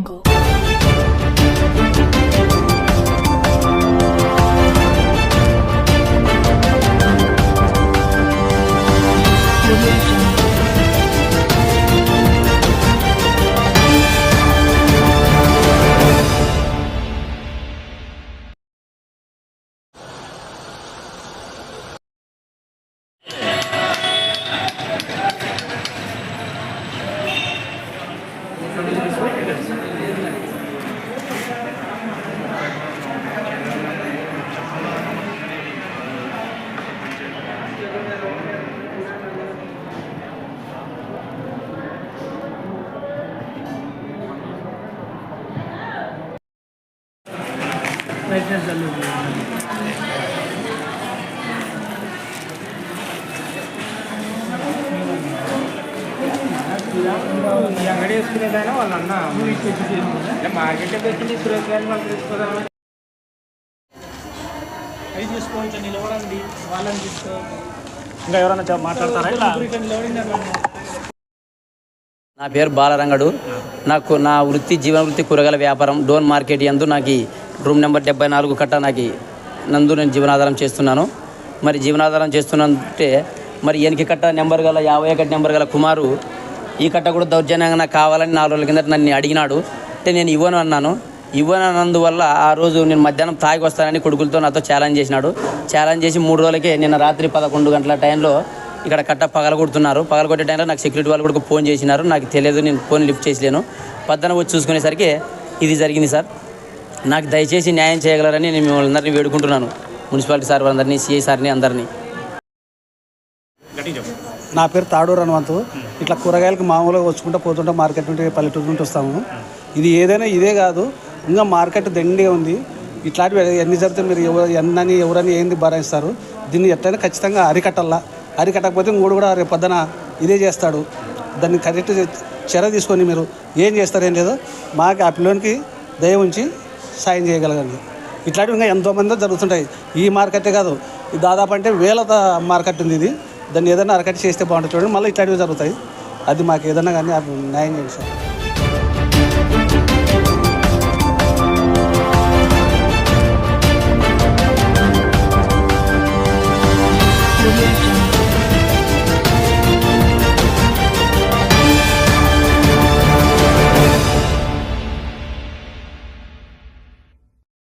Jungle. ఈ అంగడి వేసుకునేదాన్ని వాళ్ళ అన్న మార్కెట్ పెట్టింది సురేష్ గారిని వాళ్ళు తీసుకోదామని అవి తీసుకోవచ్చు నిలబడండి వాళ్ళని తీసుకో ఇంకా ఎవరైనా మాట్లాడతారా ఇలా? నా పేరు బాలరంగడు. నా జీవన వృత్తి కూరగాయల వ్యాపారం డోన్ మార్కెట్ యందు నాకు రూమ్ నెంబర్ 74 కట్ట నందు నేను జీవనాధారం చేస్తున్నాను. మరి జీవనాధారం చేస్తున్నంటే మరి ఎనికి కట్ట నెంబర్ గల 51 నెంబర్ గల కుమారు ఈ కట్ట కూడా దౌర్జన్యంగా నాకు కావాలని 4 రోజుల కిందట నన్ను అడిగినాడు. అంటే నేను ఇవ్వను అన్నాను. ఇవ్వనందువల్ల ఆ రోజు నేను మధ్యాహ్నం తాగి వస్తానని కొడుకులతో నాతో ఛాలెంజ్ చేసినాడు. ఛాలెంజ్ చేసి 3 రోజులకే నిన్న రాత్రి 11 గంటల టైంలో ఇక్కడ కట్ట పగలగొడుతున్నారు. పగలగొట్టే టైంలో నాకు సెక్యూరిటీ వాళ్ళు కూడా ఫోన్ చేసినారు. నాకు తెలియదు, నేను ఫోన్ లిఫ్ట్ చేసలేను. పద్దన వచ్చి చూసుకునేసరికి ఇది జరిగింది సార్. నాకు దయచేసి న్యాయం చేయగలరని నేను మిమ్మల్ని అందరినీ వేడుకుంటున్నాను. మున్సిపాలిటీ సార్ అందరినీ, సిఐ సార్ని అందరినీ. నా పేరు తాడూరు హనుమంతు. ఇట్లా కూరగాయలకు మామూలుగా వచ్చుకుంటూ పోతుంటే మార్కెట్ నుండి పల్లెటూరు నుండి వస్తాము. ఇది ఏదైనా ఇదే కాదు, ఇంకా మార్కెట్ దండిగా ఉంది. ఇట్లాంటివి ఎన్ని జరిగితే మీరు ఎవరని ఏంది భరాయిస్తారు. దీన్ని ఎట్లయినా ఖచ్చితంగా అరికట్టకపోతే ఇంకోడు కూడా రేపు పొద్దున ఇదే చేస్తాడు. దాన్ని కరెక్ట్ చర్య తీసుకొని మీరు ఏం చేస్తారేం లేదో మాకు ఆ పిల్లోనికి దయ ఉంచి సాయం చేయగలగండి. ఇట్లాంటివి ఇంకా ఎంతోమంది జరుగుతుంటాయి. ఈ మార్కెటే కాదు, దాదాపు అంటే వేల మార్కెట్ ఉంది. ఇది దాన్ని ఏదైనా అరకట్టి చేస్తే బాగుంటుంది. చూడండి, మళ్ళీ ఇట్లాంటివి జరుగుతాయి. అది మాకు ఏదైనా కానీ న్యాయం చేయండి సార్.